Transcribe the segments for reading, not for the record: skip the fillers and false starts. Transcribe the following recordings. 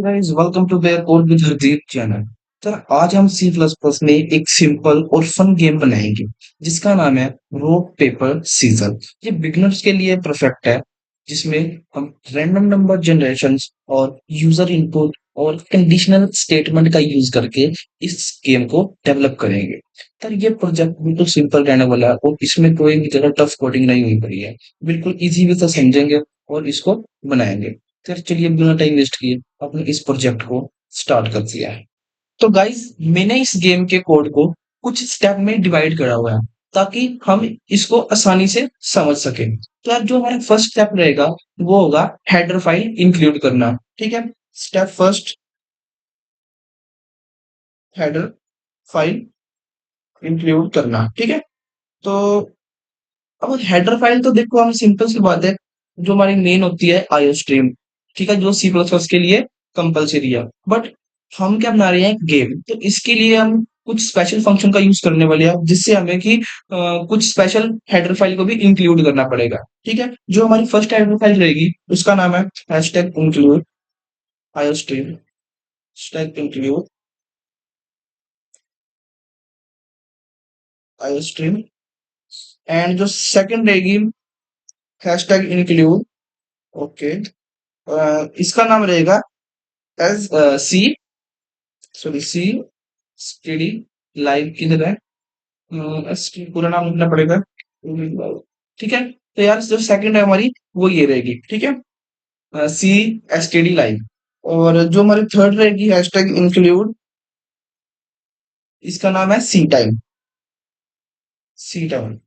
Guys welcome to their code with Hardeep channel. Sir आज हम C plus plus में एक सिंपल और फन गेम बनाएंगे जिसका नाम है रॉक पेपर सीजर। ये बिगिनर्स के लिए परफेक्ट है, जिसमें हम रैंडम नंबर जनरेशंस और यूजर इनपुट और कंडीशनल स्टेटमेंट का यूज करके इस गेम को डेवलप करेंगे। सर ये प्रोजेक्ट बिल्कुल सिंपल रहने वाला है और इसमें कोई भी जगह टफ कोडिंग नहीं हुई पड़ी है। बिल्कुल इजी वे से समझेंगे और इसको बनाएंगे। फिर चलिए बिना टाइम वेस्ट किए अपने इस प्रोजेक्ट को स्टार्ट कर दिया है। तो गाइस मैंने इस गेम के कोड को कुछ स्टेप में डिवाइड करा हुआ है ताकि हम इसको आसानी से समझ सकें। तो यार जो हमारा फर्स्ट स्टेप रहेगा वो होगा हेडर फाइल इंक्लूड करना। ठीक है, step first, header file include करना। ठीक है, तो अब हेडर फाइल तो देखो हम सिंपल सी बात है, जो हमारी मेन होती है आईओ स्ट्रीम। ठीक है, जो सी प्लस प्लस के लिए कंपलसरी है। बट हम क्या बना रहे हैं, एक गेम, तो इसके लिए हम कुछ स्पेशल फंक्शन का यूज करने वाले हैं जिससे हमें कि कुछ स्पेशल हेडर फाइल को भी इंक्लूड करना पड़ेगा। ठीक है, जो हमारी फर्स्ट हेडर फाइल रहेगी उसका नाम है hashtag include IO stream, hashtag include IO stream. And जो सेकंड रहेगी हैशटैग इंक्लूड, ओके, इसका नाम रहेगा एज सी, सॉरी सी स्टडी लाइव किधर है, पूरा नाम लिखना पड़ेगा। ठीक है, तो यार जो सेकंड है हमारी वो ये रहेगी। ठीक है, सी एसटीडी लाइव। और जो हमारी थर्ड रहेगी हैशटैग इंक्लूड, इसका नाम है सी टाइम, सी टाइम।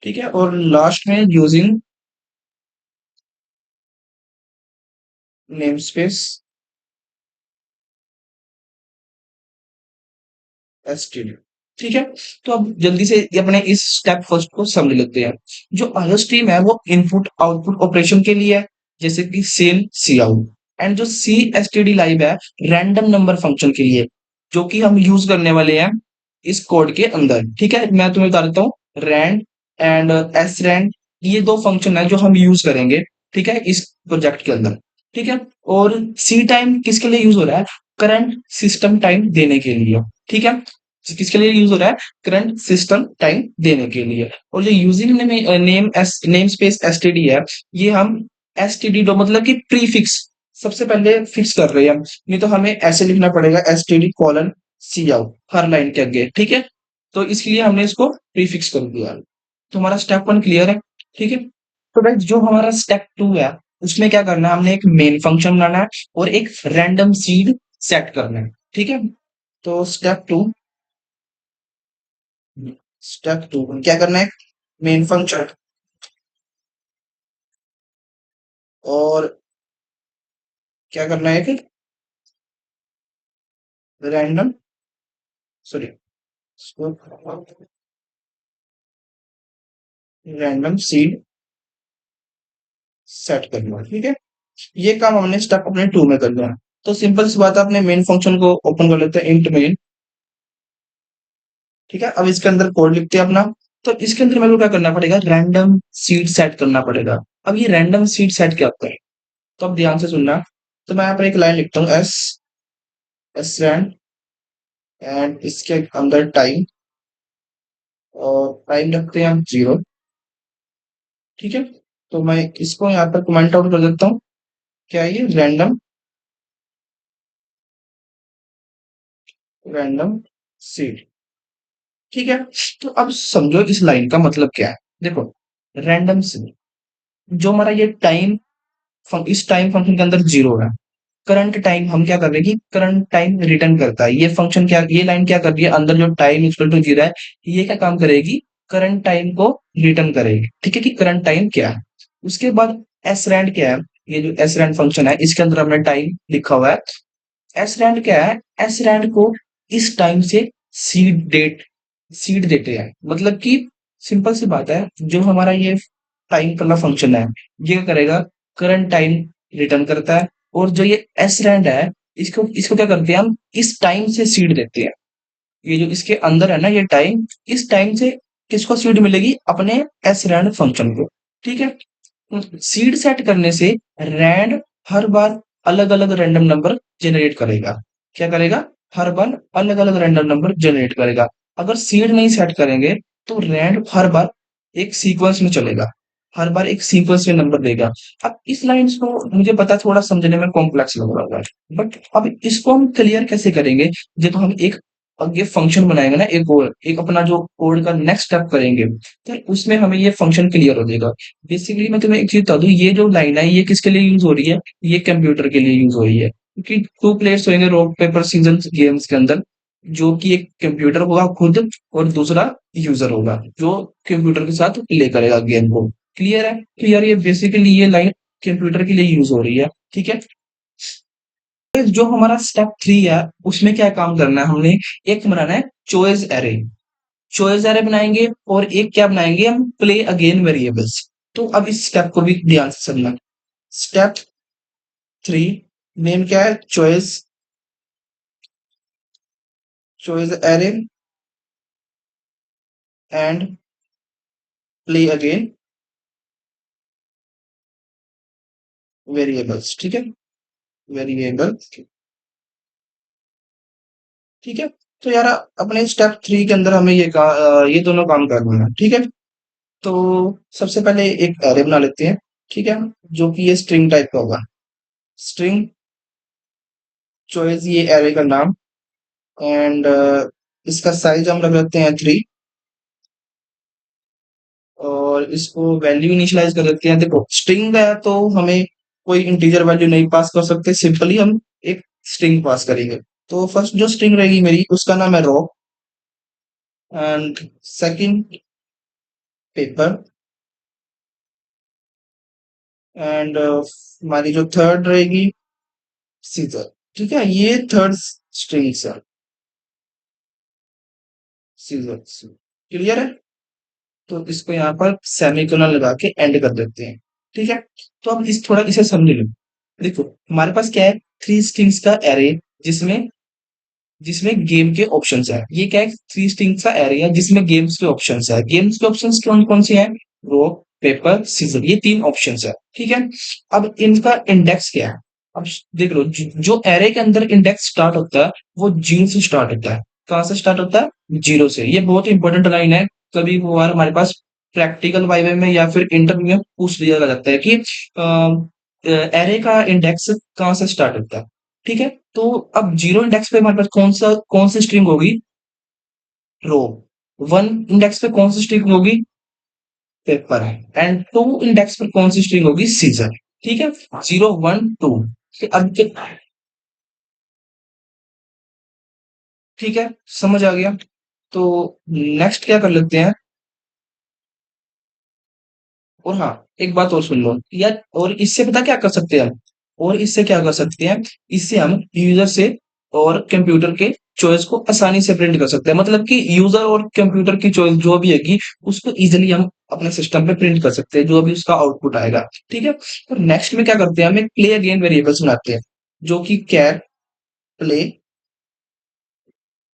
ठीक है, और लास्ट में यूजिंग नेम स्पेस एसटीडी। ठीक है, तो अब जल्दी से ये अपने इस स्टेप फर्स्ट को समझ लेते हैं। जो आईओ स्ट्रीम है वो इनपुट आउटपुट ऑपरेशन के लिए है, जैसे कि सेल सी आउट। एंड जो सी एसटीडी लाइव है रैंडम नंबर फंक्शन के लिए, जो कि हम यूज करने वाले हैं इस कोड के अंदर। ठीक है, मैं तुम्हें बता देता हूँ, रैंड एंड एस रैंड, ये दो फंक्शन है जो हम यूज करेंगे। ठीक है, इस प्रोजेक्ट के अंदर। ठीक है, और सी टाइम किसके लिए यूज हो रहा है, करंट सिस्टम टाइम देने के लिए। ठीक है, किसके लिए यूज हो रहा है, करंट सिस्टम टाइम देने के लिए। और जो यूजिंग नेम स्पेस एसटीडी है, ये हम एसटीडी डो मतलब कि प्रीफिक्स सबसे पहले फिक्स कर रहे हैं हम। नहीं तो हमें ऐसे लिखना पड़ेगा एसटीडी कॉलन सी आउट हर लाइन के आगे। ठीक है, तो इसलिए हमने इसको प्रीफिक्स कर दिया। तो हमारा स्टेप वन क्लियर है। ठीक है, तो गाइस जो हमारा स्टेप टू है उसमें क्या करना है, हमने एक मेन फंक्शन बनाना है और एक रैंडम सीड सेट करना है। ठीक है, तो स्टेप टू क्या करना है, मेन फंक्शन और क्या करना है कि random, sorry, random seed set करना है। ठीक है, ये काम हमने स्टेप अपने टू में कर लिया। तो सिंपल सी बात है, अपने मेन फंक्शन को ओपन कर लेते हैं, इंट मेन। ठीक है, अब इसके अंदर कोड लिखते हैं अपना। तो इसके अंदर मेरे को क्या करना पड़ेगा, रैंडम सीड सेट करना पड़ेगा। अब ये रैंडम सीड सेट क्या होता है, तो अब ध्यान से सुनना। तो मैं यहाँ पर एक लाइन लिखता हूँ, एस एस रैंड एंड इसके अंदर टाइम, और टाइम रखते हैं हम 0। ठीक है, तो मैं इसको यहाँ पर कमेंट आउट कर देता हूँ। क्या है ये, रैंडम, रैंडम सीड। ठीक है, तो अब समझो इस लाइन का मतलब क्या है। देखो, रैंडम सीड, जो हमारा ये टाइम, इस टाइम फंक्शन के अंदर 0 है। करंट टाइम हम क्या कर रहे हैं कि करंट टाइम रिटर्न करता है। ये फंक्शन क्या, ये लाइन क्या कर रही है, अंदर जो टाइम इक्वल टू 0 है, ये क्या काम करेगी, करंट टाइम को रिटर्न करेगी। ठीक है, कि करंट टाइम क्या है। उसके बाद एस रैंड क्या है, ये जो एस रैंड फंक्शन है इसके अंदर हमने टाइम लिखा हुआ है। एस रैंड क्या है, एस रैंड को इस टाइम से सीड देते हैं। मतलब कि सिंपल सी बात है, जो हमारा ये टाइम वाला फंक्शन है ये क्या करेगा, करंट टाइम रिटर्न करता है। और जो ये एस रैंड है, इसको इसको क्या करते हैं हम, इस टाइम से सीड देते हैं। ये जो इसके अंदर है ना ये टाइम, इस टाइम से किसको सीड मिलेगी, अपने एस रैंड फंक्शन को। ठीक है, सीड सेट करने से रैंड हर बार अलग अलग रैंडम नंबर जनरेट करेगा। क्या करेगा? हर बार अलग अलग रैंडम नंबर जनरेट करेगा। अगर सीड नहीं सेट करेंगे तो रैंड हर बार एक सीक्वेंस में चलेगा, हर बार एक सीक्वेंस में नंबर देगा। अब इस लाइन्स को मुझे पता है थोड़ा समझने में कॉम्प्लेक्स लग रहा होगा, बट अब इसको हम क्लियर कैसे करेंगे? जब हम एक आगे फंक्शन बनाएंगे ना, एक अपना जो कोड का नेक्स्ट स्टेप करेंगे, तो उसमें हमें ये फंक्शन क्लियर हो जाएगा। बेसिकली मैं तुम्हें एक चीज बता दूं, ये जो लाइन है ये किसके लिए यूज हो रही है? ये कंप्यूटर के लिए यूज हो रही है, क्योंकि टू प्लेयर्स होंगे रॉक पेपर सीजर गेम्स के अंदर, जो कि एक कंप्यूटर होगा खुद और दूसरा यूजर होगा जो कंप्यूटर के साथ प्ले करेगा गेम को। क्लियर है? क्लियर, ये बेसिकली ये लाइन कंप्यूटर के लिए यूज हो रही है। ठीक है, जो हमारा स्टेप 3 है उसमें क्या काम करना है हमने? एक बनाना है चॉइस एरे। चॉइस एरे बनाएंगे और एक क्या बनाएंगे हम? Play again variables. तो अब इस स्टेप को भी ध्यान से समझना। स्टेप 3 नेम क्या है? Choice, choice array and play again variables. ठीक है, वेरिएबल। ठीक है, तो यार अपने स्टेप 3 के अंदर हमें ये दोनों काम करना है। ठीक है, तो सबसे पहले एक एरे बना लेते हैं। ठीक है, जो कि ये स्ट्रिंग टाइप का होगा। स्ट्रिंग चॉइस, ये एरे का नाम। एंड इसका साइज हम रख लेते हैं 3, और इसको वैल्यू इनिशियलाइज कर देते हैं। देखो स्ट्रिंग है तो हमें कोई इंटीजर वैल्यू नहीं पास कर सकते, सिंपली हम एक स्ट्रिंग पास करेंगे। तो फर्स्ट जो स्ट्रिंग रहेगी मेरी उसका नाम है रो, एंड सेकंड पेपर, एंड हमारी जो थर्ड रहेगी सीजर। ठीक है, ये थर्ड स्ट्रिंग है, सीजर। क्लियर है? तो इसको यहाँ पर सेमीकोलन लगा के एंड कर देते हैं। ठीक है, तो अब इस थोड़ा इसे समझ लो। देखो हमारे पास क्या है? 3 स्ट्रिंग्स का एरे, जिसमें जिसमें गेम के ऑप्शंस है। ये क्या है? 3 स्ट्रिंग्स का एरे है जिसमें गेम्स के ऑप्शंस है। गेम्स के ऑप्शंस कौन कौन से हैं? रॉक पेपर सीजर, ये 3 ऑप्शंस है। ठीक है, अब इनका इंडेक्स क्या है? अब देख लो, जो एरे के अंदर इंडेक्स स्टार्ट होता है वो 0 से स्टार्ट होता है। कहां से स्टार्ट होता है? 0 से। ये बहुत इंपॉर्टेंट लाइन है। कभी कभार हमारे पास प्रैक्टिकल वाइवे में या फिर इंटरव्यू में पूछ लिया जाता है कि एरे का इंडेक्स कहाँ से स्टार्ट होता है। ठीक है, तो अब 0 इंडेक्स पे हमारे पास कौन सी स्ट्रिंग होगी? रो। 1 इंडेक्स पे कौन सी स्ट्रिंग होगी? पेपर है। एंड 2 इंडेक्स पर कौन सी स्ट्रिंग होगी? सीजर। ठीक है, 0 1 2। अब ठीक है, समझ आ गया। तो नेक्स्ट क्या कर लेते हैं? और हाँ, एक बात और सुन लो यार, और इससे पता क्या कर सकते हैं हम? और इससे क्या कर सकते हैं? इससे हम यूजर से और कंप्यूटर के चॉइस को आसानी से प्रिंट कर सकते हैं। मतलब कि यूजर और कंप्यूटर की चॉइस जो भी है उसको इजिली हम अपने सिस्टम पे प्रिंट कर सकते हैं, जो भी उसका आउटपुट आएगा। ठीक है, तो नेक्स्ट में क्या करते हैं? हम एक प्ले अगेन वेरिएबल्स बनाते हैं, जो कि कैर प्ले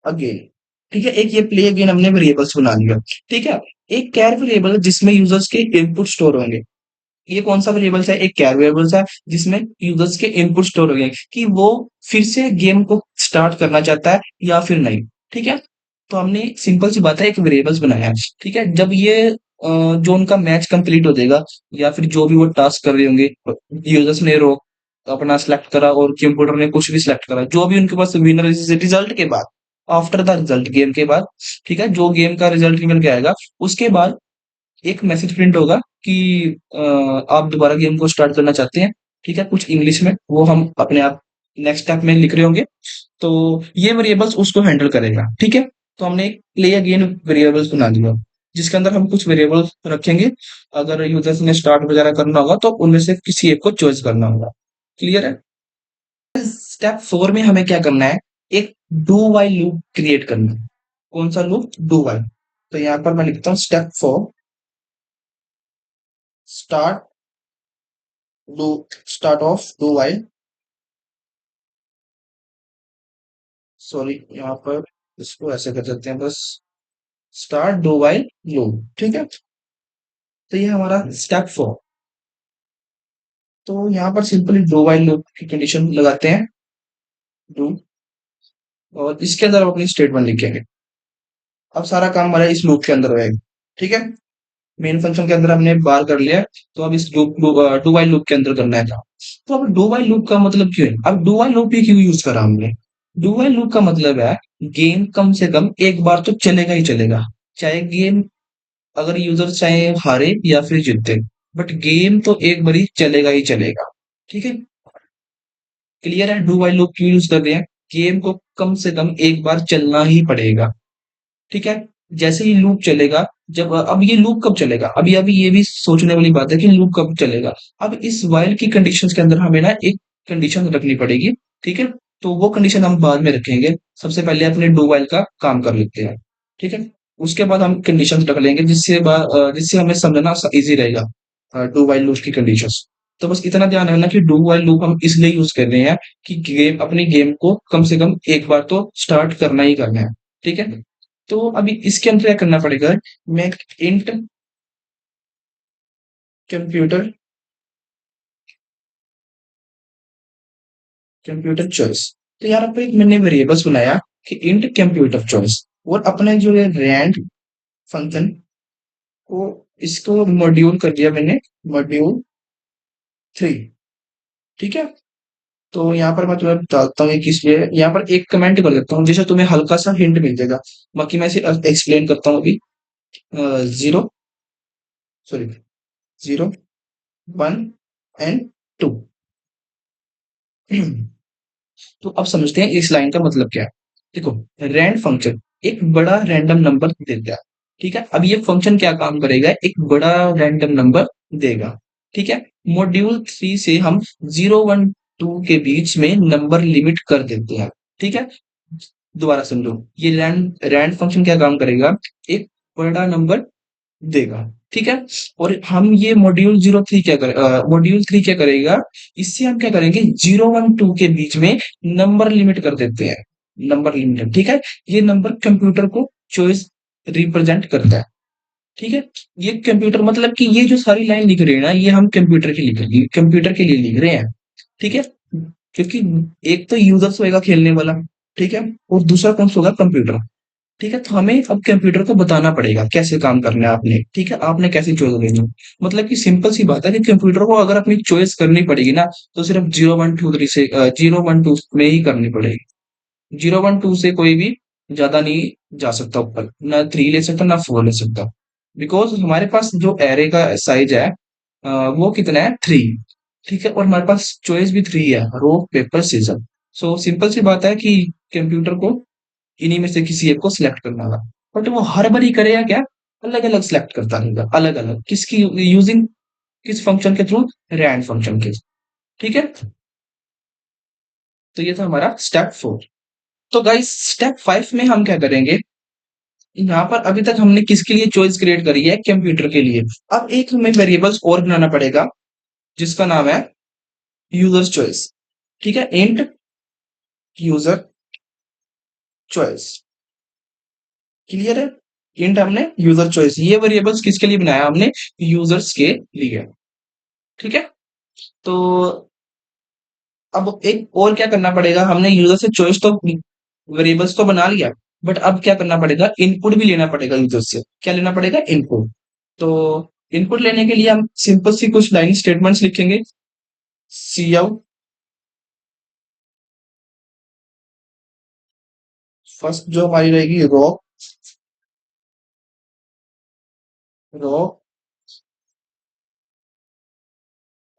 अगेन। ठीक है, एक ये प्ले अगेन हमने वेरिएबल्स बना लिया। ठीक है, एक कैर वेरिएबल जिसमें यूजर्स के इनपुट स्टोर होंगे। ये कौन सा वेरिएबल्स है? एक कैर वेरिएबल्स है जिसमें यूजर्स के इनपुट स्टोर हो गए कि वो फिर से गेम को स्टार्ट करना चाहता है या फिर नहीं। ठीक है, तो हमने सिंपल सी बात है एक वेरिएबल्स बनाया है। ठीक है, जब ये जो उनका मैच कंप्लीट हो जाएगा या फिर जो भी वो टास्क कर रहे होंगे, यूजर्स ने रो अपना सिलेक्ट करा और कंप्यूटर ने कुछ भी सिलेक्ट करा, जो भी उनके पास विनर रिजल्ट के बाद, आफ्टर द रिजल्ट गेम के बाद, ठीक है, जो गेम का रिजल्ट निकल के आएगा उसके बाद एक मैसेज प्रिंट होगा कि आप दोबारा गेम को स्टार्ट करना चाहते हैं। ठीक है, कुछ इंग्लिश में, वो हम अपने आप नेक्स्ट स्टेप में लिख रहे होंगे। तो ये वेरिएबल्स उसको हैंडल करेगा। ठीक है, तो हमने एक प्ले अगेन वेरिएबल्स बना दिया जिसके अंदर हम कुछ वेरिएबल्स रखेंगे। अगर यूजर्स ने स्टार्ट वगैरह करना होगा तो उनमें से किसी एक को चॉइस करना होगा। क्लियर है? स्टेप 4 में हमें क्या करना है? एक डू वाइल लूप क्रिएट करना है। कौन सा लूप? Do while. तो यहाँ पर मैं लिखता हूँ step 4 start do, start of do while, sorry यहाँ पर इसको ऐसे कर देते हैं बस, स्टार्ट डू वाइल लूप। ठीक है, तो ये हमारा स्टेप 4। तो यहाँ पर सिंपली डू व्हाइल लूप की कंडीशन लगाते हैं, डू, और इसके अंदर हम अपनी स्टेटमेंट लिखेंगे। अब सारा काम हमारा इस लूप के अंदर रहेगा, ठीक है। मेन फंक्शन के अंदर हमने बार कर लिया, तो अब इस लूप डू व्हाइल लूप के अंदर करना है काम। तो अब डू व्हाइल लूप का मतलब क्यों है, अब डू व्हाइल लूप ही क्यों यूज करा हमने। डू व्हाइल लूप का मतलब है गेम कम से कम एक बार तो चलेगा ही चलेगा, चाहे गेम, अगर यूजर चाहे हारे या फिर जीते, बट गेम तो एक बार ही चलेगा ही चलेगा, ठीक है। क्लियर है, डू व्हाइल लूप क्यों यूज कर रहे हैं, गेम को कम से कम एक बार चलना ही पड़ेगा, ठीक है। जैसे ही लूप चलेगा, जब अब ये लूप कब चलेगा, अभी अभी ये भी सोचने वाली बात है कि लूप कब चलेगा। अब इस वाइल की कंडीशंस के अंदर हमें ना एक कंडीशन रखनी पड़ेगी, ठीक है। तो वो कंडीशन हम बाद में रखेंगे, सबसे पहले अपने डू वाइल का काम कर लेते हैं, ठीक है। उसके बाद हम कंडीशन रख लेंगे, जिससे हमें समझना इजी रहेगा डू वाइल लूप की कंडीशंस। तो बस इतना ध्यान रखना कि डू वाइल लूप हम इसलिए यूज कर रहे हैं कि गेम, अपनी गेम को कम से कम एक बार तो स्टार्ट करना ही करना है, ठीक है। तो अभी इसके अंदर क्या करना पड़ेगा, मैं इंट कंप्यूटर कंप्यूटर चॉइस। तो यार आपको एक मैंने वेरिएबल्स बनाया कि इंट कंप्यूटर चॉइस, और अपने जो है रैंड फंक्शन को, इसको मॉड्यूल कर दिया मैंने, मॉड्यूल 3, ठीक है। तो यहाँ पर मैं तुम्हें बताता हूँ किस लिए, यहाँ पर एक कमेंट कर देता हूँ जैसे तुम्हें हल्का सा हिंट मिल जाएगा। बाकी मैं इसे एक्सप्लेन करता हूँ अभी। 0, सॉरी, 0, 1 एंड 2। तो अब समझते हैं इस लाइन का मतलब क्या है। देखो, रैंड फंक्शन एक बड़ा रैंडम नंबर देता है, ठीक है। अब ये फंक्शन क्या काम करेगा, एक बड़ा रैंडम नंबर देगा, ठीक है। मॉड्यूल 3 से हम 0 1 2 के बीच में नंबर लिमिट कर देते हैं, ठीक है। दोबारा समझो, ये रैंड रैंड फंक्शन क्या काम करेगा, एक बड़ा नंबर देगा, ठीक है। और हम ये मॉड्यूल थ्री क्या करेगा, इससे हम क्या करेंगे, 0 1 2 के बीच में नंबर लिमिट कर देते हैं, नंबर लिमिट, ठीक है। ये नंबर कंप्यूटर को चॉइस रिप्रेजेंट करता है, ठीक है। ये कंप्यूटर मतलब कि ये जो सारी लाइन लिख रहे हैं ना, ये हम कंप्यूटर के लिए लिख रहे हैं, ठीक है। क्योंकि एक तो यूजर्स होगा खेलने वाला, ठीक है, और दूसरा कौन सा होगा, कंप्यूटर, ठीक है। तो हमें अब कंप्यूटर को बताना पड़ेगा कैसे काम करना है आपने, ठीक है, आपने कैसे चॉइस लेनी है। मतलब कि सिंपल सी बात है कि कंप्यूटर को अगर अपनी चॉइस करनी पड़ेगी ना, तो सिर्फ 0 1 2 3 से 0 1 2 में ही करनी पड़ेगी। 0 1 2 से कोई भी ज्यादा नहीं जा सकता ऊपर, ना 3 ले सकता ना 4 ले सकता, बिकॉज हमारे पास जो एरे का साइज है वो कितना है, 3, ठीक है। और हमारे पास चॉइस भी 3 है, rock paper scissor. So simple सी बात है कि कंप्यूटर को इन्हीं में से किसी एक को सिलेक्ट करना होगा, बट वो हर बार ही करेगा क्या, अलग अलग सिलेक्ट करता रहेगा, अलग अलग किसकी यूजिंग, किस फंक्शन के थ्रू, रैंड फंक्शन के, ठीक है। तो ये था हमारा स्टेप 4। तो गाइस स्टेप 5 में हम क्या करेंगे, यहाँ पर अभी तक हमने किसके लिए चॉइस क्रिएट करी है, कंप्यूटर के लिए। अब एक हमें वेरिएबल्स और बनाना पड़ेगा, जिसका नाम है यूजर चॉइस, ठीक है। इंट यूजर चॉइस, क्लियर है। इंट हमने यूजर चॉइस, ये वेरिएबल्स किसके लिए बनाया हमने, यूजर्स के लिए, ठीक है। तो अब एक और क्या करना पड़ेगा, हमने यूजर से चॉइस तो, वेरिएबल्स तो बना लिया, बट अब क्या करना पड़ेगा, इनपुट भी लेना पड़ेगा यूजर से। क्या लेना पड़ेगा, इनपुट। तो इनपुट लेने के लिए हम सिंपल सी कुछ लाइन स्टेटमेंट्स लिखेंगे। सी आउट, फर्स्ट जो हमारी रहेगी raw, raw,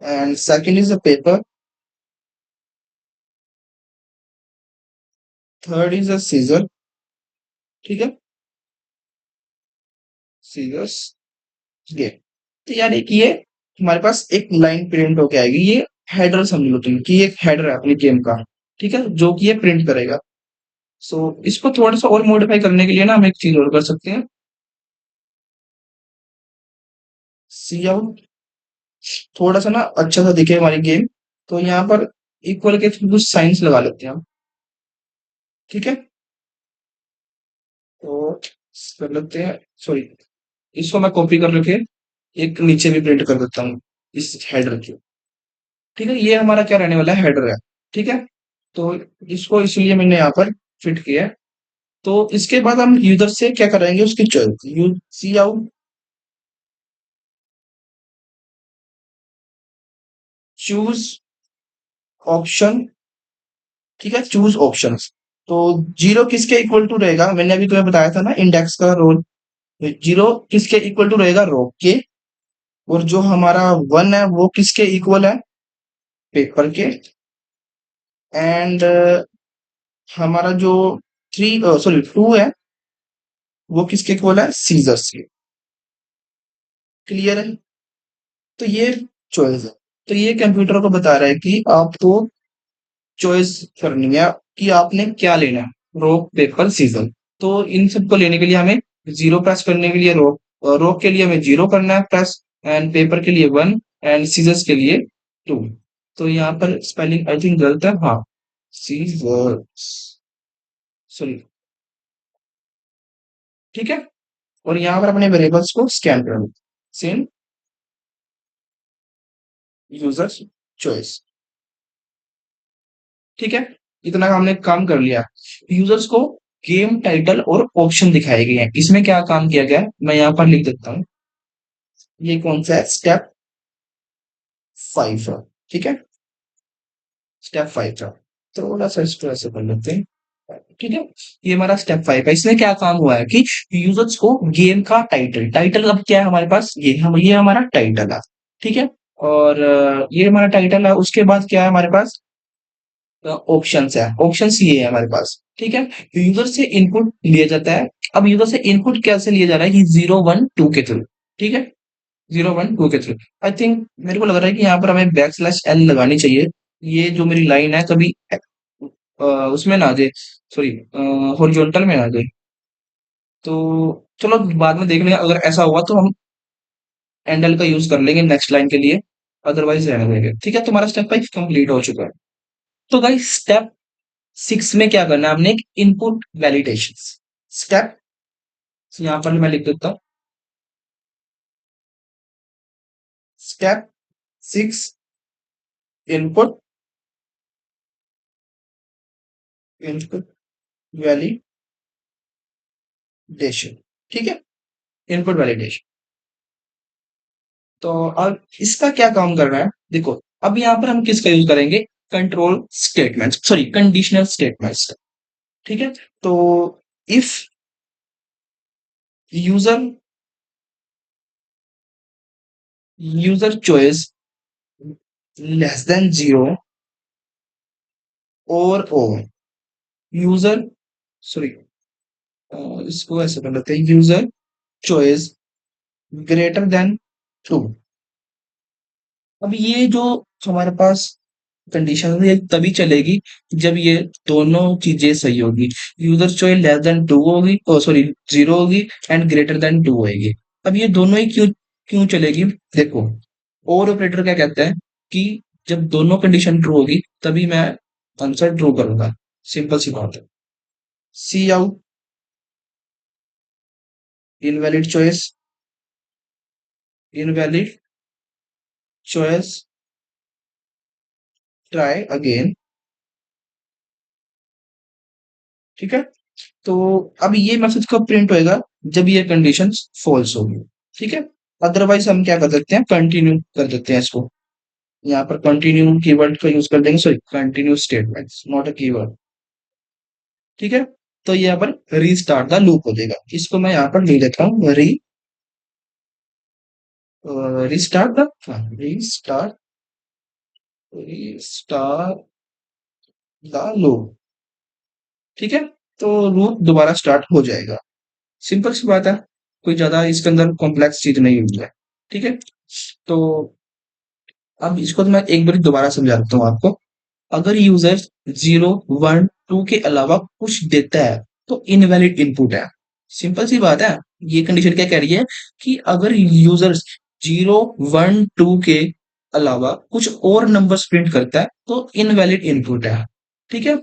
and second is a paper, third is a seizure, ठीक है, सीजर्स ये। तो यार एक ये हमारे पास एक लाइन प्रिंट होके आएगी, ये हेडर समझ लो तुम कि एक हेडर है अपनी गेम का, ठीक है, जो कि ये प्रिंट करेगा। सो इसको थोड़ा सा और मॉडिफाई करने के लिए ना हम एक चीज और कर सकते हैं, सी आउट, थोड़ा सा ना अच्छा सा दिखे हमारी गेम, तो यहाँ पर इक्वल के कुछ साइंस लगा लेते हैं हम, ठीक है। तो कर लेते हैं, सॉरी, इसको मैं कॉपी कर रखे, एक नीचे भी प्रिंट कर देता हूँ इस हेडर के, ठीक है, ये हमारा क्या रहने वाला है, हेडर है। ठीक है, तो इसको इसलिए मैंने यहाँ पर फिट किया है। तो इसके बाद हम यूजर से क्या कराएंगे, उसकी choice, you cout, choose option. ठीक है, चूज ऑप्शंस। तो जीरो किसके इक्वल टू रहेगा, मैंने अभी तुम्हें बताया था ना इंडेक्स का रोल। जीरो किसके इक्वल टू रहेगा, रो के। और जो हमारा वन है वो किसके इक्वल है, पेपर के। एंड हमारा जो थ्री, सॉरी टू है, वो किसके इक्वल है, सीजर्स के। क्लियर है, तो ये चॉइस है। तो ये कंप्यूटर को बता रहा है कि आपको चॉइस करनी है कि आपने क्या लेना है, रॉक पेपर सीजर। तो इन सबको लेने के लिए हमें जीरो प्रेस करने के लिए रॉक, रॉक के लिए हमें जीरो करना है प्रेस, एंड पेपर के लिए वन, एंड सीजर्स के लिए टू। तो यहाँ पर स्पेलिंग आई थिंक गलत है, हाँ, सीजर्स, सॉरी। ठीक है, और यहाँ पर अपने वेरिएबल्स को स्कैन करना, सेम यूजर्स चॉइस। ठीक है, इतना हमने काम कर लिया। यूजर्स को गेम टाइटल और ऑप्शन दिखाए गए हैं, इसमें क्या काम किया गया है मैं यहाँ पर लिख देता हूँ। ये कौन सा है, स्टेप 5 है। ठीक है, स्टेप 5 है। थोड़ा सा इसको ऐसे कर लेते हैं। ठीक है, ये हमारा स्टेप 5 है। इसमें क्या काम हुआ है कि यूजर्स को गेम का टाइटल, टाइटल अब क्या है हमारे पास, ये हमारा टाइटल है। ठीक है, और ये हमारा टाइटल है, उसके बाद क्या है हमारे पास, ऑप्शंस है। ऑप्शंस ये है हमारे पास। ठीक है, यूजर से इनपुट लिया जाता है। अब यूजर से इनपुट कैसे लिया जा रहा है कि जीरो वन टू के थ्रू। ठीक है, जीरो वन टू के थ्रू। आई थिंक मेरे को लग रहा है कि यहाँ पर हमें बैक स्लैश एल लगानी चाहिए। ये जो मेरी लाइन है कभी उसमें ना आ जाए, सॉरी, हॉरिजॉन्टल में ना आ जाए। तो चलो बाद में देख लेंगे, अगर ऐसा हुआ तो हम एंडल का यूज कर लेंगे नेक्स्ट लाइन के लिए, अदरवाइज रहने देंगे। ठीक है, तुम्हारा स्टेप 5 कंप्लीट हो चुका है। तो गाइस स्टेप 6 में क्या करना है, हमने एक इनपुट वैलिडेशन स्टेप, यहां पर मैं लिख देता हूं, स्टेप 6, इनपुट, इनपुट वैलिडेशन। ठीक है, इनपुट वैलिडेशन। तो अब इसका क्या काम कर रहा है, देखो। अब यहां पर हम किसका यूज करेंगे, control statement, sorry conditional statements. ठीक है, तो if user, user choice less than zero, और यूजर, सॉरी, इसको ऐसे कर लेते हैं, user choice greater than true. अब ये जो हमारे पास कंडीशन है ये तभी चलेगी जब ये दोनों चीजें सही होगी। User choice less than two होगी, ओ सॉरी, जीरो होगी, एंड ग्रेटर देन टू होगी। अब ये दोनों ही क्यों क्यों चलेगी, देखो। और ऑपरेटर क्या कहता है कि जब दोनों कंडीशन ट्रू होगी तभी मैं आंसर ट्रू करूंगा। सिंपल सी बात है। Cout, invalid choice, invalid choice, try again. ठीक है, तो अब ये मैसेज कब प्रिंट होएगा, जब ये कंडीशन फॉल्स होगी। ठीक है, अदरवाइज हम क्या कर सकते हैं, कंटिन्यू कर देते हैं इसको। यहाँ पर कंटिन्यू कीवर्ड का यूज कर देंगे, sorry continue statements not a keyword. ठीक है, तो यहाँ पर रीस्टार्ट द लूप हो जाएगा। इसको मैं यहाँ पर लिख देता हूँ, restart the, restart, restart the loop. ठीक है, तो लूप दोबारा स्टार्ट हो जाएगा। सिंपल सी बात है, कोई ज्यादा इसके अंदर कॉम्प्लेक्स चीज नहीं हुई है। ठीक है, तो अब इसको तो मैं एक बार दोबारा समझा देता हूँ आपको। अगर यूजर जीरो वन टू के अलावा कुछ देता है तो इनवैलिड इनपुट है। सिंपल सी बात है। ये कंडीशन क्या कह रही है कि अगर यूजर जीरो वन टू के अलावा कुछ और नंबर्स प्रिंट करता है तो इनवैलिड इनपुट है। ठीक है,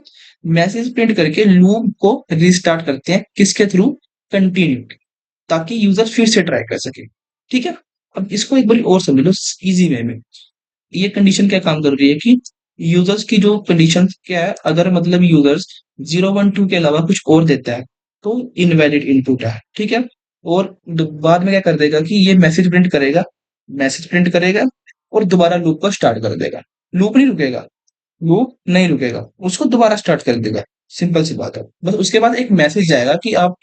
मैसेज प्रिंट करके लूप को रिस्टार्ट करते हैं, किसके थ्रू, कंटिन्यू, ताकि यूजर फिर से ट्राई कर सके। ठीक है, अब इसको एक बार और समझ लो इजी वे में। ये कंडीशन क्या काम कर रही है कि यूजर्स की जो कंडीशन क्या है, अगर मतलब यूजर्स 0 1 2 के अलावा कुछ और देता है तो इनवैलिड इनपुट है, ठीक है। और बाद में क्या कर देगा कि ये मैसेज प्रिंट करेगा और दोबारा लूप को स्टार्ट कर देगा। लूप नहीं रुकेगा, लूप नहीं रुकेगा, उसको दोबारा स्टार्ट कर देगा। सिंपल सी बात है। बस उसके बाद एक मैसेज जाएगा कि आप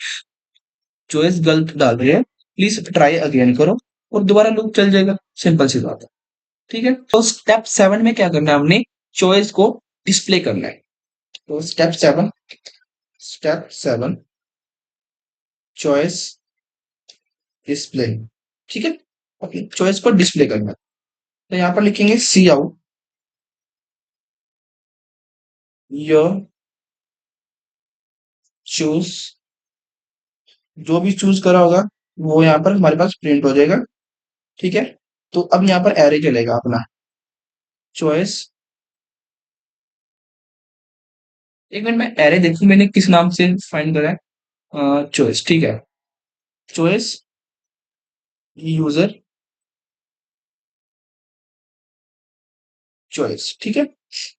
चॉइस गलत डाल रहे हैं, प्लीज ट्राई अगेन करो, और दोबारा लूप चल जाएगा। सिंपल सी बात है। ठीक है। तो स्टेप 7 में क्या करना है, हमने चॉइस को डिस्प्ले करना है। तो स्टेप 7 चॉइस डिस्प्ले, ठीक है। अपनी चॉइस को डिस्प्ले करना है। तो यहाँ पर लिखेंगे सी आउट योर चूज, जो भी चूज करा होगा वो यहाँ पर हमारे पास प्रिंट हो जाएगा, ठीक है। तो अब यहाँ पर एरे चलेगा अपना चॉइस। एक मिनट मैं एरे देखूं मैंने किस नाम से फाइंड करा है, चॉइस, ठीक है। चॉइस यूजर चॉइस, ठीक है।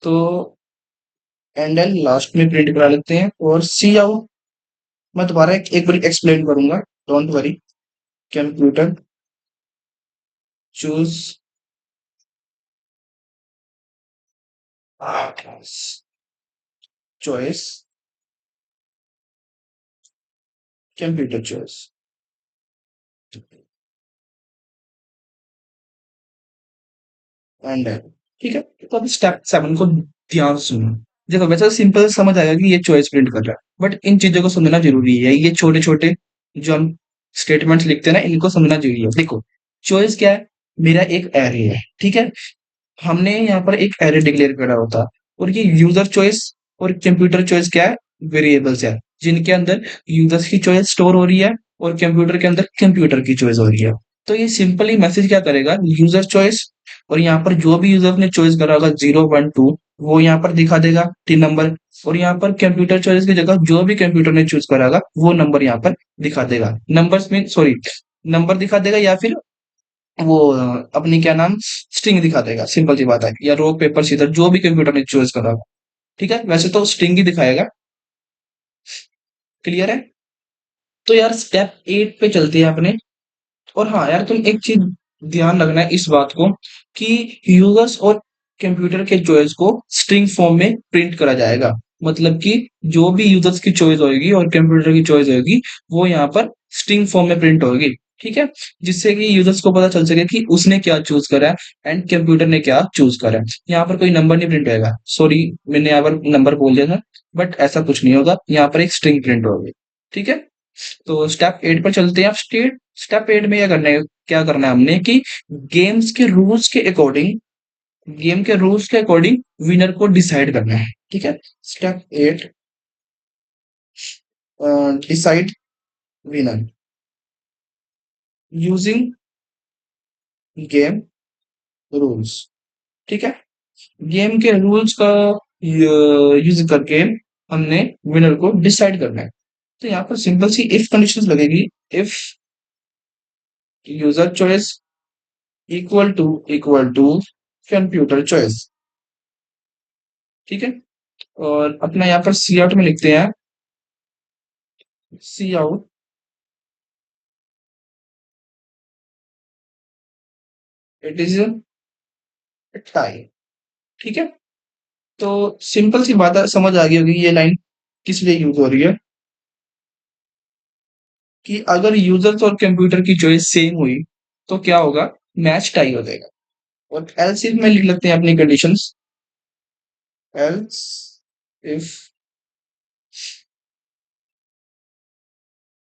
तो एंड एल लास्ट में प्रिंट करा लेते हैं। और सी आउट मैं दोबारा एक बार एक्सप्लेन करूंगा, don't worry. Computer choose choice, computer choice and L, ठीक है। तो अब स्टेप 7 को ध्यान से सुनो। देखो वैसे तो सिंपल समझ आएगा कि ये चॉइस प्रिंट कर रहा है, बट इन चीजों को समझना जरूरी है। ये छोटे छोटे जो हम स्टेटमेंट्स लिखते हैं ना, इनको समझना जरूरी है। देखो चॉइस क्या है, मेरा एक एरे है, ठीक है। हमने यहाँ पर एक एरे डिक्लेयर करा होता, और ये यूजर चॉइस और कंप्यूटर चॉइस क्या है, वेरिएबल्स है, जिनके अंदर यूजर्स की चॉइस स्टोर हो रही है और कंप्यूटर के अंदर कंप्यूटर की चॉइस हो रही है। तो ये सिंपली मैसेज क्या करेगा, यूजर चॉइस, और यहाँ पर जो भी यूजर ने चॉइस करा होगा 0 1 2, वो यहाँ पर दिखा देगा 3 नंबर। और यहाँ पर कंप्यूटर चॉइस की जगह जो भी कंप्यूटर ने चूज करा होगा वो नंबर यहाँ पर दिखा देगा। नंबर्स में सॉरी, नंबर दिखा देगा, या फिर वो अपनी क्या नाम स्ट्रिंग दिखा देगा। सिंपल सी बात है। या रॉक पेपर सीजर जो भी कंप्यूटर ने चूज करा होगा, ठीक है। वैसे तो स्ट्रिंग ही दिखाएगा। क्लियर है। तो यार स्टेप 8 पे चलते हैं अपने। और हाँ यार, तुम एक चीज ध्यान रखना है इस बात को कि यूजर्स और कंप्यूटर के चॉइस को स्ट्रिंग फॉर्म में प्रिंट करा जाएगा। मतलब कि जो भी यूजर्स की चॉइस होगी और कंप्यूटर की चॉइस होगी वो यहाँ पर स्ट्रिंग फॉर्म में प्रिंट होगी, ठीक है। जिससे कि यूजर्स को पता चल सके कि उसने क्या चूज करा है एंड कंप्यूटर ने क्या चूज करा है। यहाँ पर कोई नंबर नहीं प्रिंट होगा, सॉरी मैंने यहाँ पर नंबर बोल दिया था, बट ऐसा कुछ नहीं होगा। यहाँ पर एक स्ट्रिंग प्रिंट होगी, ठीक है। तो स्टेप 8 पर चलते हैं। अब स्टेप 8 में क्या करना है हमने कि गेम्स के रूल्स के अकॉर्डिंग गेम के रूल्स के अकॉर्डिंग विनर को डिसाइड करना है, ठीक है। Step 8 decide winner using game rules, ठीक है। गेम के रूल्स का यूज करके हमने विनर को डिसाइड करना है। तो यहाँ पर सिंपल सी इफ कंडीशन लगेगी। If user choice equal to computer choice, ठीक है। और अपना यहाँ पर सी आउट में लिखते हैं see out it is tie, ठीक है। तो सिंपल सी बात है, समझ आ गई होगी ये लाइन किस लिए यूज हो रही है। कि अगर यूजर्स और कंप्यूटर की चॉइस सेम हुई तो क्या होगा, मैच टाई हो जाएगा। और एल्स इफ में लिख लेते हैं अपनी conditions. Else if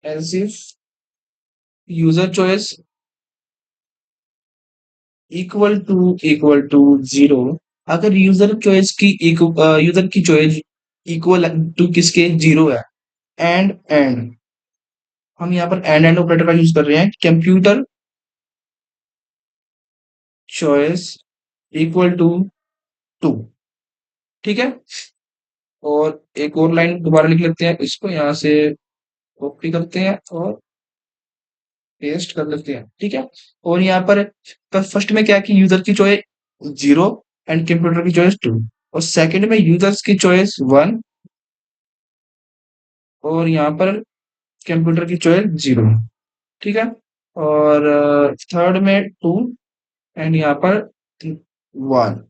else if user choice equal to 0, अगर यूजर की चॉइस इक्वल टू किसके 0 है, एंड हम यहाँ पर एंड ऑपरेटर का यूज कर रहे हैं। कंप्यूटर चॉइस इक्वल टू 2, ठीक है। और एक और लाइन दोबारा लिख लेते हैं, इसको यहाँ से कॉपी करते हैं और पेस्ट कर लेते हैं, ठीक है। और यहाँ पर फर्स्ट में क्या है कि यूजर की चॉइस जीरो एंड कंप्यूटर की चॉइस टू। और सेकंड में यूजर्स की चॉइस वन और यहाँ पर कंप्यूटर की चॉइस जीरो। ठीक है। और थर्ड में टू एंड यहाँ पर वन।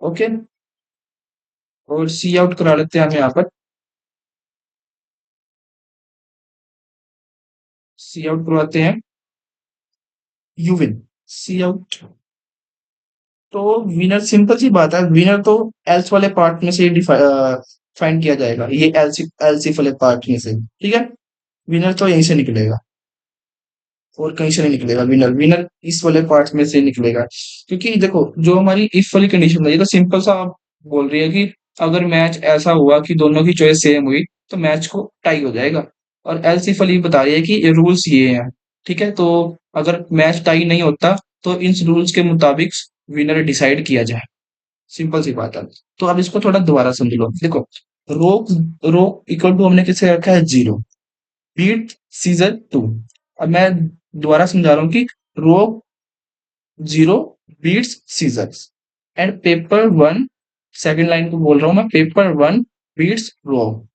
ओके। और सी आउट करा लेते हैं हम यहाँ पर। सी आउट करवाते हैं यू विन। Cout. तो विनर सिंपल सी बात है, विनर तो एल्स वाले पार्ट में से फाइंड किया जाएगा, ये एलसी एलसी वाले पार्ट में से। ठीक है। विनर तो यहीं से निकलेगा और कहीं से नहीं निकलेगा। विनर विनर इस वाले पार्ट में से निकलेगा। क्योंकि देखो जो हमारी इफ वाली कंडीशन है, ये तो सिंपल सा आप बोल रही है कि अगर मैच ऐसा हुआ कि दोनों की चॉइस सेम हुई तो मैच को टाई हो जाएगा। और एल्स इफ वाली बता रही है कि रूल्स ये हैं। ठीक है। तो अगर मैच टाई नहीं होता तो इन रूल्स के मुताबिक विनर डिसाइड किया जाए। सिंपल सी बात है। तो अब इसको थोड़ा दोबारा समझ लो। देखो रो रो इक्वल टू हमने किसे रखा है जीरो। Beat scissor to. अब मैं दोबारा समझा रहा हूँ कि row zero beats scissors and paper one. Second line को बोल रहा हूं मैं, paper one beats row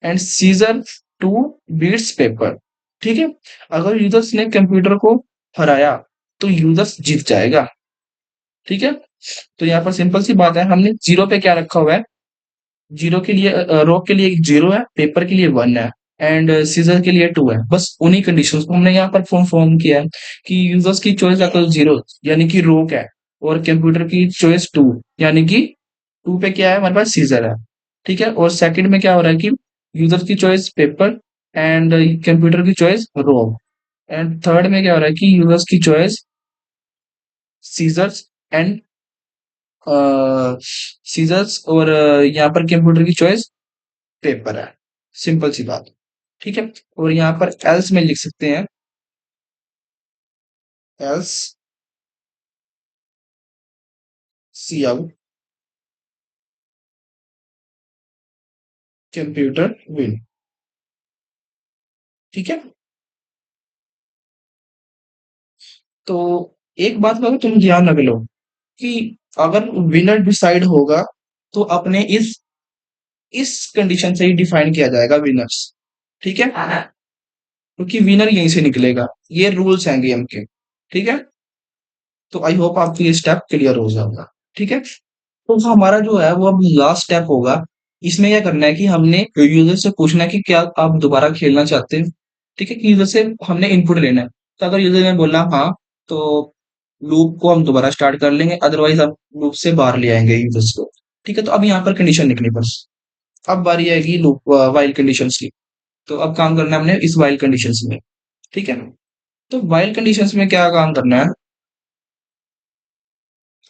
and scissor two beats paper. ठीक है। अगर यूजर्स ने कंप्यूटर को हराया तो यूजर्स जीत जाएगा। ठीक है। तो यहाँ पर सिंपल सी बात है, हमने जीरो पे क्या रखा हुआ है। जीरो के लिए रॉक के लिए एक जीरो है, पेपर के लिए वन है एंड सीजर के लिए टू है। बस उन्हीं कंडीशंस को हमने यहाँ पर फॉर्म किया है कि यूजर्स की चॉइस अगर जीरो यानी कि रॉक है और कंप्यूटर की चॉइस टू यानी कि टू पे क्या है हमारे पास सीजर है। ठीक है। और सेकंड में क्या हो रहा है कि यूजर की चॉइस पेपर एंड कंप्यूटर की चॉइस रॉक। एंड थर्ड में क्या हो रहा है कि यूजर्स की चॉइस सीजर्स एंड सीजर्स और यहाँ पर कंप्यूटर की चॉइस पेपर है। सिंपल सी बात। ठीक है। और यहाँ पर एल्स में लिख सकते हैं एल्स सी आउट कंप्यूटर विन। ठीक है। तो एक बात का तुम ध्यान रख लो कि अगर विनर डिसाइड होगा तो अपने इस कंडीशन से ही डिफाइन किया जाएगा विनर्स। ठीक है। क्योंकि विनर यहीं से निकलेगा। ये रूल्स हैं गेम के। ठीक है। तो आई होप आपको ये स्टेप क्लियर हो जाएगा। ठीक है। तो हमारा जो है वो अब लास्ट स्टेप होगा। इसमें क्या करना है कि हमने यूजर से पूछना है कि क्या आप दोबारा खेलना चाहते हैं। ठीक है। कि यूजर से हमने इनपुट लेना है। तो अगर यूजर ने बोला हाँ तो लूप को हम दोबारा स्टार्ट कर लेंगे, अदरवाइज हम लूप से बाहर ले आएंगे यूजर्स को। ठीक है। तो अब यहाँ पर कंडीशन लिखनी बस। अब बारी आएगी लूप वाइल कंडीशंस की। तो अब काम करना है हमने इस वाइल कंडीशंस में। ठीक है। तो वाइल कंडीशंस में क्या काम करना है।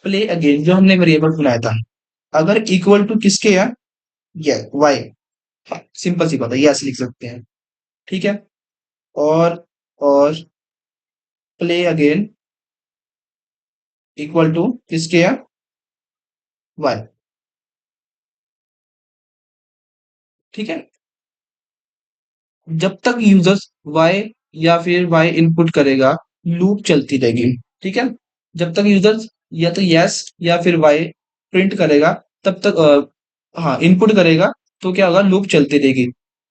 प्ले अगेन जो हमने वेरिएबल बनाया था, अगर इक्वल टू किसके है, ये वाई। हाँ, सिंपल सी बात है, यस लिख सकते हैं। ठीक है। और और प्ले अगेन इक्वल टू किसके है, वाई। ठीक है। जब तक यूजर्स वाई या फिर वाई इनपुट करेगा लूप चलती रहेगी। ठीक है। जब तक यूजर्स या तो यस या फिर वाई प्रिंट करेगा तब तक हाँ इनपुट करेगा तो क्या होगा, लूप चलती रहेगी।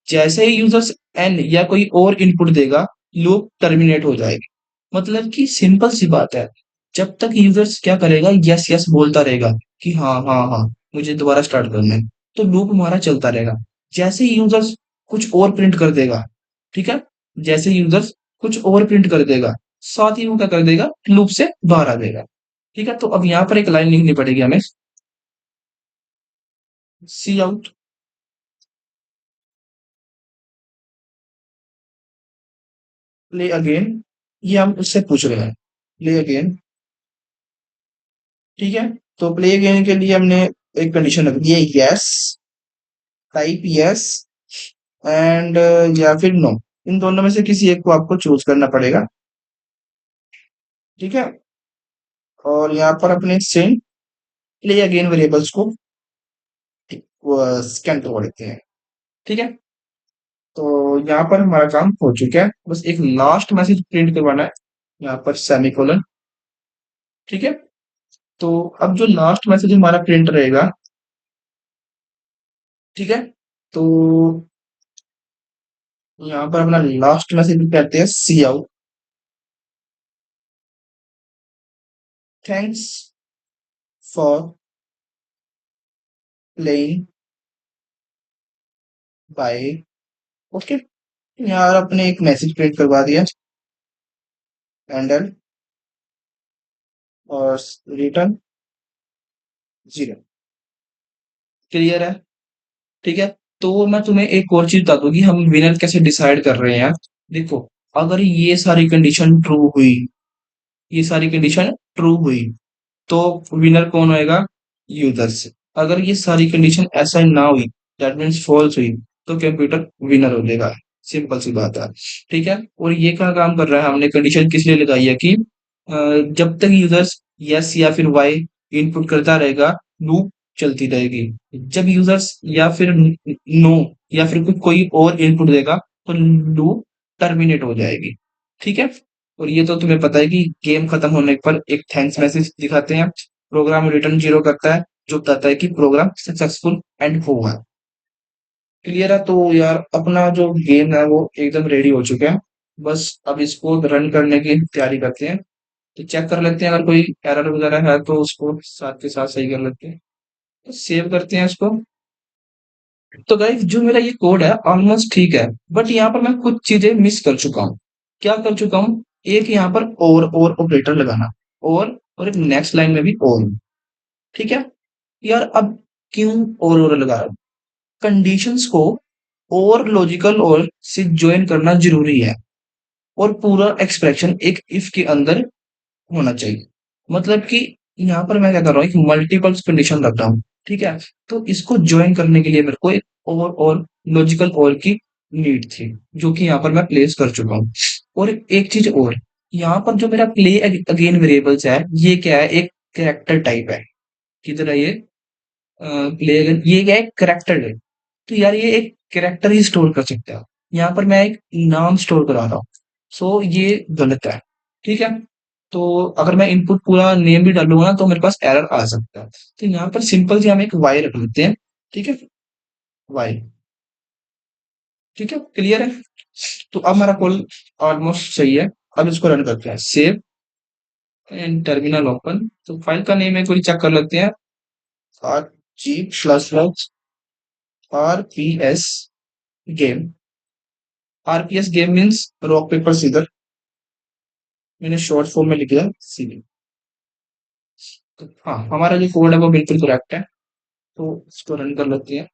जैसे ही यूजर्स एन या कोई और इनपुट देगा लूप टर्मिनेट हो जाएगी। मतलब कि सिंपल सी बात है, जब तक यूजर्स क्या करेगा, यस यस बोलता रहेगा कि हाँ हाँ हाँ मुझे दोबारा स्टार्ट करना है, तो लूप हमारा चलता रहेगा। जैसे ही यूजर्स कुछ और प्रिंट कर देगा। ठीक है। जैसे यूजर्स कुछ और प्रिंट कर देगा साथ ही वो क्या कर देगा, लूप से बाहर आ जाएगा। ठीक है। तो अब यहाँ पर एक लाइन लिखनी पड़ेगी हमें, सी आउट प्ले अगेन। ये हम उससे पूछ रहे हैं, प्ले अगेन। ठीक है। तो प्ले अगेन के लिए हमने एक कंडीशन रख दी है, यस टाइप यस एंड या फिर नो। इन दोनों में से किसी एक को आपको चूज करना पड़ेगा। ठीक है। और यहाँ पर अपने सेम प्ले अगेन वेरिएबल्स को स्कैन करवा देते हैं। ठीक है। तो यहाँ पर हमारा काम हो चुका है, बस एक लास्ट मैसेज प्रिंट करवाना है यहाँ पर सेमीकोलन। ठीक है। तो अब जो लास्ट मैसेज हमारा प्रिंट रहेगा, ठीक है, तो यहाँ पर अपना लास्ट मैसेज कहते हैं see out, thanks for playing bye. Okay, यार अपने एक मैसेज प्रिंट करवा दिया, एंडल और रिटर्न जीरो। क्लियर है? ठीक है। तो मैं तुम्हें एक और चीज बता दूं कि हम विनर कैसे डिसाइड कर रहे हैं। देखो, अगर ये सारी कंडीशन ट्रू हुई, ये सारी कंडीशन ट्रू हुई, तो विनर कौन होएगा? यूजर्स। अगर ये सारी कंडीशन ऐसा ना हुई, दैट मीन्स फॉल्स हुई, तो कंप्यूटर विनर हो जाएगा। सिंपल सी बात है। ठीक है। और ये क्या काम कर रहा है, हमने कंडीशन किस लिए लगाई है कि जब तक यूजर्स यस या फिर वाई इनपुट करता रहेगा, लूप चलती रहेगी। जब यूजर्स या फिर नो या फिर कोई और इनपुट देगा, तो लूप टर्मिनेट हो जाएगी। ठीक है। और ये तो तुम्हें पता है कि गेम खत्म होने पर एक थैंक्स मैसेज दिखाते हैं, प्रोग्राम रिटर्न जीरो करता है, जो बताता है कि प्रोग्राम सक्सेसफुल एंड हुआ। क्लियर है? तो यार अपना जो गेम है वो एकदम रेडी हो चुका है। बस अब इसको रन करने की तैयारी करते हैं। तो चेक कर लेते हैं, अगर कोई एरर वगैरह है तो उसको साथ के साथ सही कर लेते हैं। तो सेव करते हैं इसको। तो गाइस जो मेरा ये कोड है ऑलमोस्ट ठीक है, बट यहाँ पर मैं कुछ चीजें मिस कर चुका हूँ। क्या कर चुका हूँ? एक यहाँ पर और ऑपरेटर लगाना, और एक नेक्स्ट लाइन में भी और। ठीक है। यार अब क्यों और लगा रहा हूं? कंडीशंस को और लॉजिकल और से ज्वाइन करना जरूरी है, और पूरा एक्सप्रेशन एक इफ के अंदर होना चाहिए। मतलब कि यहाँ पर मैं क्या कर रहा हूँ, एक मल्टीपल कंडीशन रख रहा हूँ। ठीक है। तो इसको ज्वाइन करने के लिए मेरे को एक और लॉजिकल और की नीड थी, जो कि यहाँ पर मैं प्लेस कर चुका हूँ। और एक चीज और, यहाँ पर जो मेरा प्ले अगेन वेरिएबल्स है, ये क्या है? एक कैरेक्टर टाइप है। किधर है ये? प्ले अगेन, ये क्या है? कैरेक्टर है। तो यार ये एक कैरेक्टर ही स्टोर कर सकता है, यहाँ पर मैं एक नाम स्टोर करा रहा हूँ। सो ये गलत है। ठीक है। तो अगर मैं इनपुट पूरा नेम भी डालूंगा ना, तो मेरे पास एरर आ सकता है। तो यहाँ पर सिंपल से हम एक वाई रख लेते हैं। ठीक है। वाई। ठीक है। क्लियर है? तो अब हमारा कॉल ऑलमोस्ट सही है। अब इसको रन करते हैं, सेव एंड टर्मिनल ओपन। तो फाइल का नेम एक बार चेक कर लेते हैं, R G slash R P S game. RPS game means rock paper scissor, मैंने शॉर्ट फॉर्म में लिख दिया सीबी। तो हाँ, हमारा जो कोड है वो बिल्कुल करेक्ट है। तो इसको रन कर लेते हैं।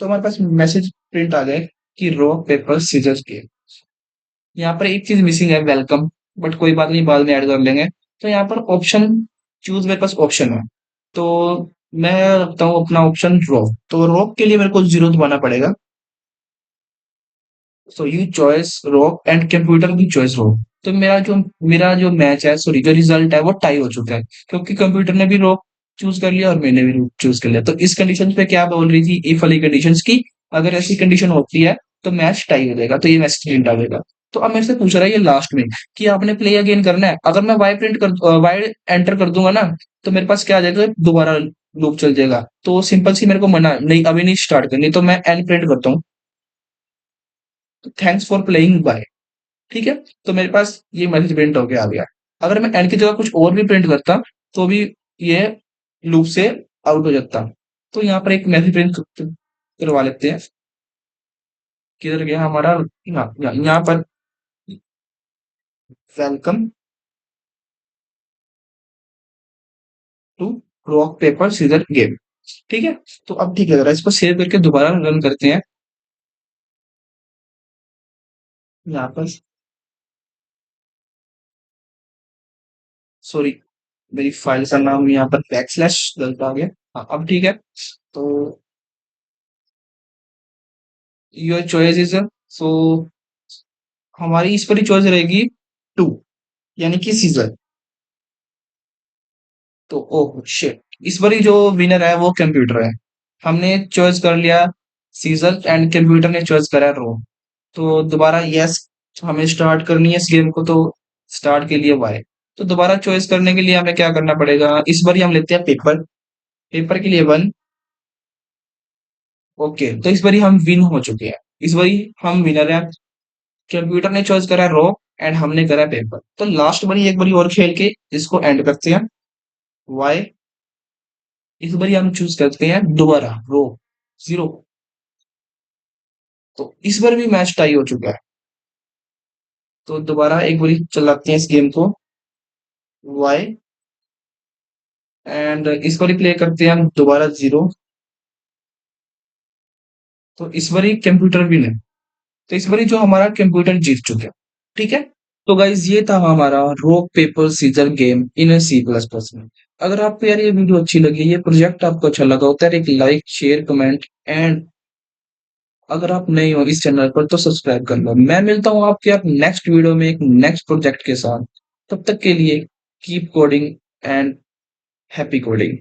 तो हमारे पास मैसेज प्रिंट आ गया कि रॉक पेपर सीजर्स गेम। यहाँ पर एक चीज मिसिंग है, वेलकम। बट कोई बात नहीं, बाद में ऐड कर लेंगे। तो यहाँ पर ऑप्शन चूज, मेरे पास ऑप्शन है। तो मैं रखता हूँ अपना ऑप्शन रॉक। तो रॉक के लिए मेरे को जीरो दबाना पड़ेगा। So you choice rock and computer की चॉइस रॉक। तो मेरा जो मैच है, सॉरी जो रिजल्ट है वो टाई हो चुका है, क्योंकि कंप्यूटर ने भी रॉक चूज कर लिया और मैंने भी रॉक चूज कर लिया। तो इस कंडीशन पे क्या बोल रही थी, इफ वाली कंडीशंस की, अगर ऐसी कंडीशन होती है तो मैच टाई हो जाएगा, तो ये मैसेज प्रिंट आएगा। तो अब मेरे से पूछ रहा है ये लास्ट में कि आपने प्ले अगेन करना है। अगर मैं वाई एंटर कर दूंगा ना, तो मेरे पास क्या आ जाएगा, दोबारा लूप चल जाएगा। तो सिंपल सी मेरे को मना नहीं, अभी नहीं स्टार्ट करनी। तो मैं एन प्रिंट करता हूँ, थैंक्स फॉर प्लेइंग बाय। ठीक है। तो मेरे पास ये मैसेज प्रिंट होके आ गया। अगर मैं एंड की जगह कुछ और भी प्रिंट करता, तो भी ये लूप से आउट हो जाता। तो यहाँ पर एक मैसेज प्रिंट करवा लेते हैं। किधर गया हमारा? यहाँ पर welcome to rock paper scissor game. ठीक है। तो अब ठीक है, जरा इसको सेव करके दोबारा रन करते हैं। यहाँ पर सॉरी, मेरी फाइल का नाम यहाँ पर बैक स्लैश गलत आ गया। हाँ, अब ठीक है। तो योर चॉइस इज, सो हमारी इस पर ही चॉइस रहेगी टू, यानी कि सीजर। तो ओह शिट, इस बारी जो विनर है वो कंप्यूटर है। हमने चॉइस कर लिया सीजर एंड कंप्यूटर ने चॉइस करा रो। तो दोबारा यस, हमें स्टार्ट करनी है इस गेम को, तो स्टार्ट के लिए वाई। तो दोबारा चॉइस करने के लिए हमें क्या करना पड़ेगा, इस बार हम लेते हैं पेपर। पेपर के लिए 1। ओके, तो इस बारी हम विन हो चुके हैं। इस बारी हम विनर हैं। कंप्यूटर ने चॉइस करा रो एंड हमने करा पेपर। तो लास्ट बारी एक बारी और खेल के इसको एंड करते हैं। वाई, इस बारी हम चूज करते हैं दोबारा रो 0। तो इस बार भी मैच टाई हो चुका है। तो दोबारा एक बारी चलाते हैं इस गेम को। वाई, एंड इस बारी प्ले करते हैं हम दोबारा 0। तो इस बारी कंप्यूटर विन है। तो इस बारी जो हमारा कंप्यूटर जीत चुके हैं। ठीक है। तो गाइज ये था हमारा rock paper scissor game in C++ में। अगर आपको यार ये वीडियो अच्छी लगी, ये प्रोजेक्ट आपको अच्छा लगा होता है, एक लाइक शेयर कमेंट एंड अगर आप नए हो इस चैनल पर तो सब्सक्राइब कर लो। मैं मिलता हूँ आपके आप नेक्स्ट वीडियो में एक नेक्स्ट प्रोजेक्ट के साथ। तब तक के लिए keep coding and happy coding.